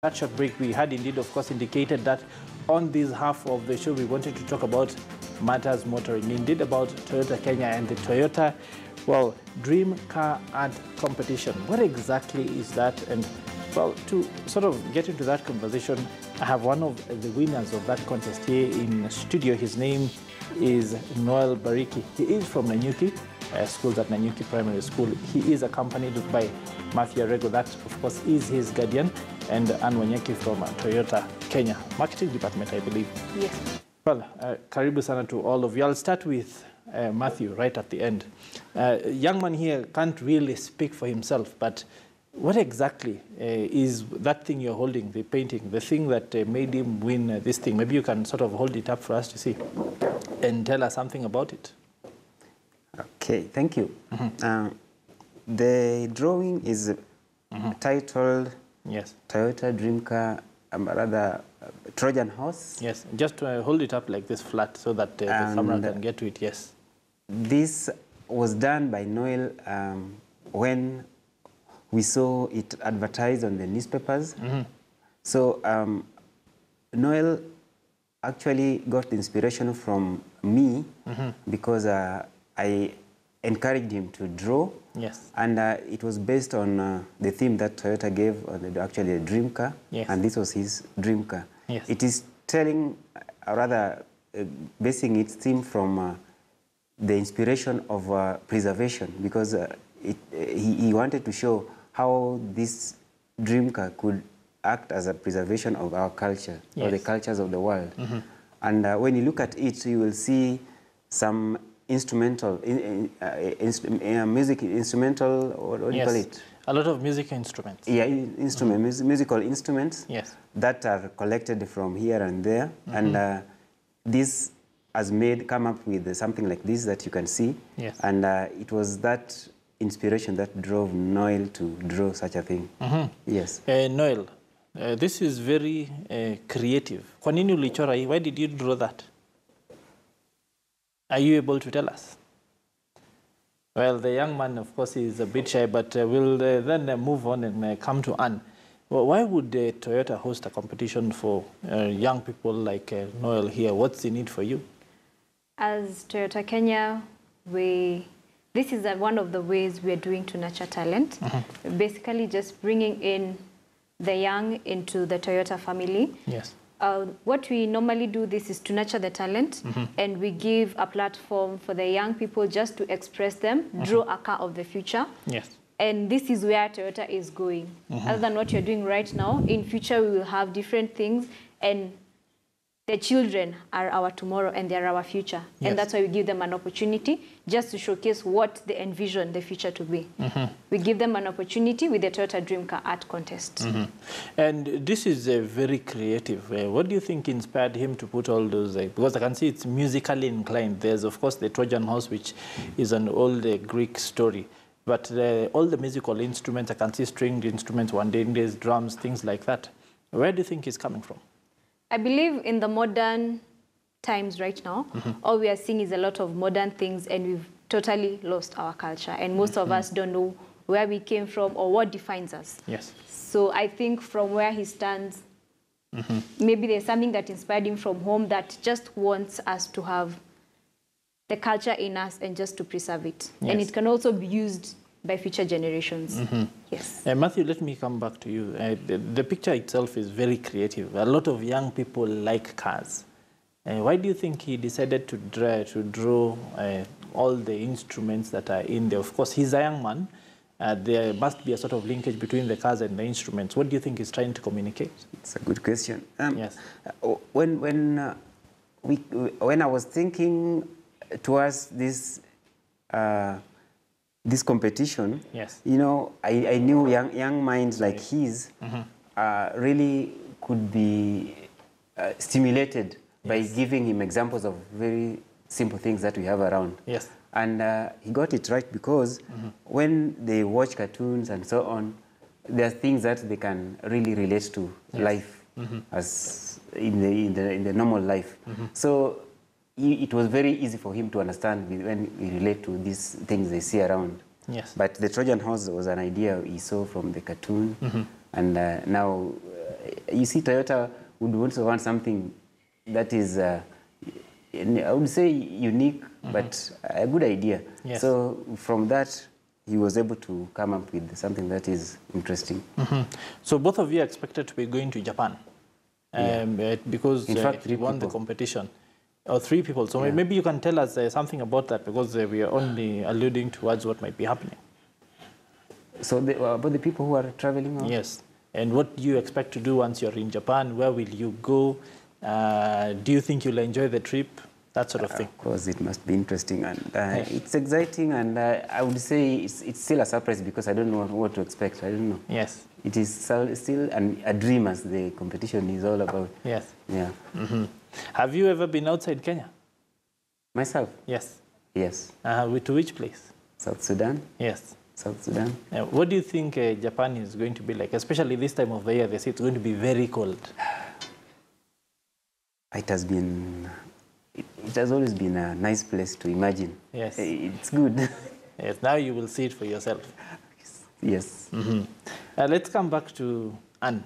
That short break, we had indeed, of course, indicated that on this half of the show, we wanted to talk about matters motoring, indeed about Toyota Kenya and the Toyota, well, Dream Car Art Competition. What exactly is that? And, well, to sort of get into that conversation, I have one of the winners of that contest here in studio. His name is Noel Bariki. He is from Nanyuki, schools at Nanyuki Primary School. He is accompanied by Matthew Arego, that of course is his guardian, and Anne Wanyeki from Toyota Kenya Marketing Department, I believe. Yes. Well, karibu sana to all of you. I'll start with Matthew right at the end. Young man here can't really speak for himself, but what exactly is that thing you're holding, the painting, the thing that made him win this thing? Maybe you can sort of hold it up for us to see and tell us something about it. Okay, thank you. The drawing is titled Toyota Dream Car, rather Trojan Horse. Yes, just hold it up like this flat so that the camera can get to it, yes. This was done by Noel when we saw it advertised on the newspapers. So Noel actually got the inspiration from me because I encouraged him to draw. Yes. And it was based on the theme that Toyota gave, actually a dream car. Yes. And this was his dream car. Yes. It is telling, or rather basing its theme from the inspiration of preservation, because he wanted to show how this dream car could act as a preservation of our culture, or the cultures of the world. And when you look at it, you will see some instrumental, music instrumental, what do you call it? A lot of music instruments. Yeah, musical instruments that are collected from here and there. And this has come up with something like this that you can see. Yes. And it was that inspiration that drove Noel to draw such a thing. Yes. Noel, this is very creative. Kwa nini ulichora hii? Why did you draw that? Are you able to tell us? Well, the young man, of course, is a bit shy, but we'll then move on and come to Anne. Well, why would Toyota host a competition for young people like Noel here? What's the need for you? As Toyota Kenya, this is one of the ways we are doing to nurture talent. Basically, just bringing in the young into the Toyota family. Yes. What we normally do this is to nurture the talent, and we give a platform for the young people just to express them, draw a car of the future. Yes. And this is where Toyota is going. Other than what you're doing right now, in future we will have different things, and the children are our tomorrow and they're our future. Yes. And that's why we give them an opportunity just to showcase what they envision the future to be. We give them an opportunity with the Toyota Dream Car Art Contest. And this is very creative. What do you think inspired him to put all those? Because I can see it's musically inclined. There's, of course, the Trojan Horse, which is an old Greek story. But all the musical instruments, I can see stringed instruments, wandindes, drums, things like that. Where do you think he's coming from? I believe in the modern times right now, all we are seeing is a lot of modern things, and we've totally lost our culture. And most of us don't know where we came from or what defines us. Yes. So I think from where he stands, maybe there's something that inspired him from home that just wants us to have the culture in us and just to preserve it. Yes. And it can also be used by future generations. Yes. Matthew, let me come back to you. The picture itself is very creative. A lot of young people like cars. Why do you think he decided to draw all the instruments that are in there? Of course, he's a young man. There must be a sort of linkage between the cars and the instruments. What do you think he's trying to communicate? It's a good question. Yes. When I was thinking towards this this competition, yes, you know, I knew young minds like his really could be stimulated by giving him examples of very simple things that we have around. Yes. And he got it right because when they watch cartoons and so on, there are things that they can really relate to life as in the normal life. So it was very easy for him to understand when we relate to these things they see around. Yes. But the Trojan horse was an idea he saw from the cartoon, and now you see, Toyota would also want something that is, I would say, unique, but a good idea. Yes. So from that, he was able to come up with something that is interesting. So both of you are expected to be going to Japan, because in fact, you won the competition. Or 3 people. So maybe you can tell us something about that, because we are only alluding towards what might be happening. So about the people who are traveling? Or? Yes. And what do you expect to do once you're in Japan? Where will you go? Do you think you'll enjoy the trip? That sort of thing. Of course, it must be interesting, and it's exciting, and I would say it's still a surprise, because I don't know what to expect. I don't know. Yes. It is still a dream, as the competition is all about. Yes. Yeah. Have you ever been outside Kenya? Myself? Yes. Yes. To which place? South Sudan. Yes. South Sudan. What do you think Japan is going to be like, especially this time of the year? They say it's going to be very cold. It has always been a nice place to imagine. Yes. It's good. Yes. Now you will see it for yourself. Yes. Let's come back to Anne.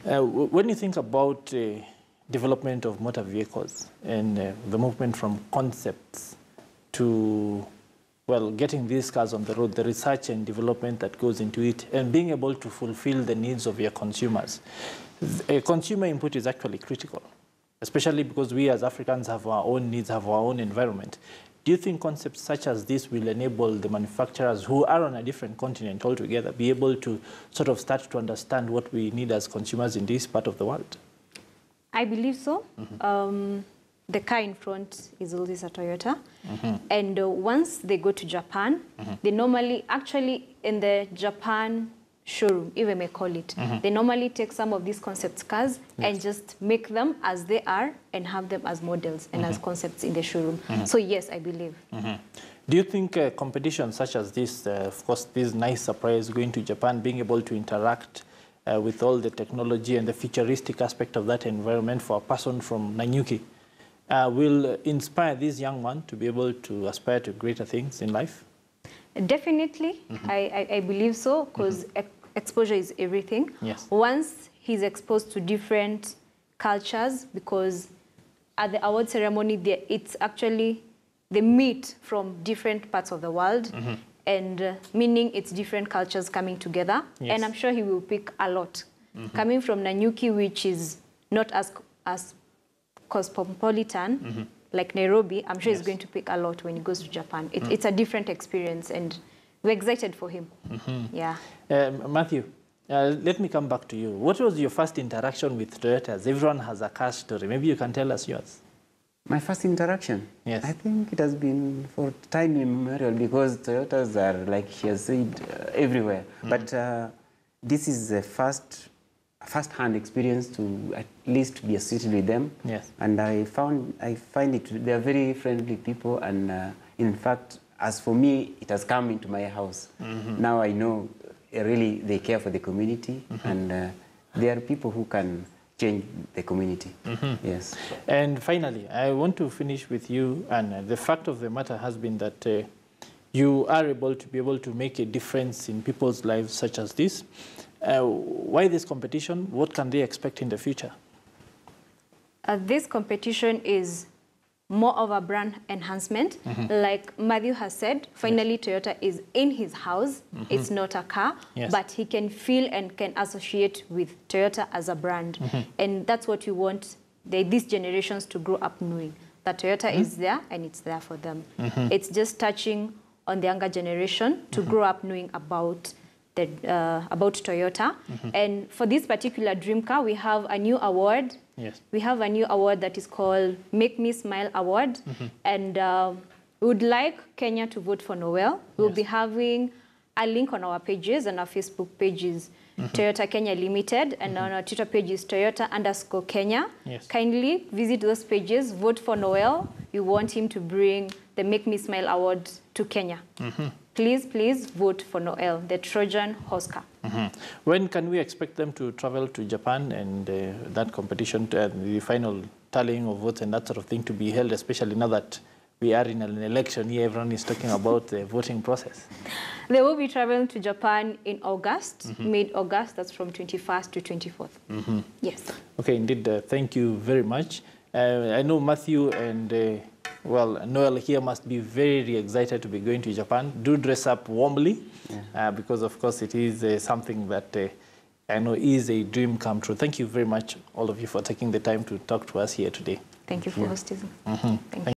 When you think about development of motor vehicles and the movement from concepts to, well, getting these cars on the road, the research and development that goes into it, and being able to fulfill the needs of your consumers, consumer input is actually critical, especially because we as Africans have our own needs, have our own environment. Do you think concepts such as this will enable the manufacturers who are on a different continent altogether be able to sort of start to understand what we need as consumers in this part of the world? I believe so. The car in front is always a Toyota. And once they go to Japan, they normally, actually in the Japan showroom, if I may call it, they normally take some of these concept cars and just make them as they are and have them as models and as concepts in the showroom. So yes, I believe. Do you think competitions such as this, of course, this nice surprise going to Japan, being able to interact with all the technology and the futuristic aspect of that environment for a person from Nanyuki, will inspire this young man to be able to aspire to greater things in life? Definitely, I believe so, because exposure is everything. Yes. Once he's exposed to different cultures, because at the award ceremony, it's actually the meet from different parts of the world, and meaning it's different cultures coming together. Yes. And I'm sure he will pick a lot. Coming from Nanyuki, which is not as cosmopolitan, like Nairobi, I'm sure he's going to pick a lot when he goes to Japan. It's a different experience, and we're excited for him. Yeah. Matthew, let me come back to you. What was your first interaction with Toyotas? Everyone has a car story. Maybe you can tell us yours. My first interaction? Yes. I think it has been for time immemorial, because Toyotas are, like she has said, everywhere. But this is the first-hand experience to at least be associated with them. Yes. And I find they are very friendly people, and in fact, as for me, it has come into my house. Now I know really they care for the community, and they are people who can change the community. Yes. And finally, I want to finish with you, and the fact of the matter has been that you are able to make a difference in people's lives such as this. Why this competition? What can they expect in the future? This competition is more of a brand enhancement. Like Matthew has said, finally Toyota is in his house. It's not a car, but he can feel and can associate with Toyota as a brand. And that's what we want these generations to grow up knowing, that Toyota is there and it's there for them. It's just touching on the younger generation to grow up knowing about Toyota. And for this particular dream car, we have a new award. Yes. We have a new award that is called Make Me Smile Award. And we would like Kenya to vote for Noel. We'll be having a link on our pages, and our Facebook pages, Toyota Kenya Limited, and on our Twitter page is Toyota_Kenya. Yes. Kindly visit those pages, vote for Noel. We want him to bring the Make Me Smile Award to Kenya. Please, please vote for Noel, the Trojan horse car. When can we expect them to travel to Japan and that competition, the final tallying of votes and that sort of thing to be held, especially now that we are in an election year. Everyone is talking about the voting process. They will be traveling to Japan in August, mid-August. That's from 21st to 24th. Yes. Okay, indeed. Thank you very much. I know Matthew and, well, Noel here must be very excited to be going to Japan. Do dress up warmly, because, of course, it is something that I know is a dream come true. Thank you very much, all of you, for taking the time to talk to us here today. Thank you for hosting. Thank you.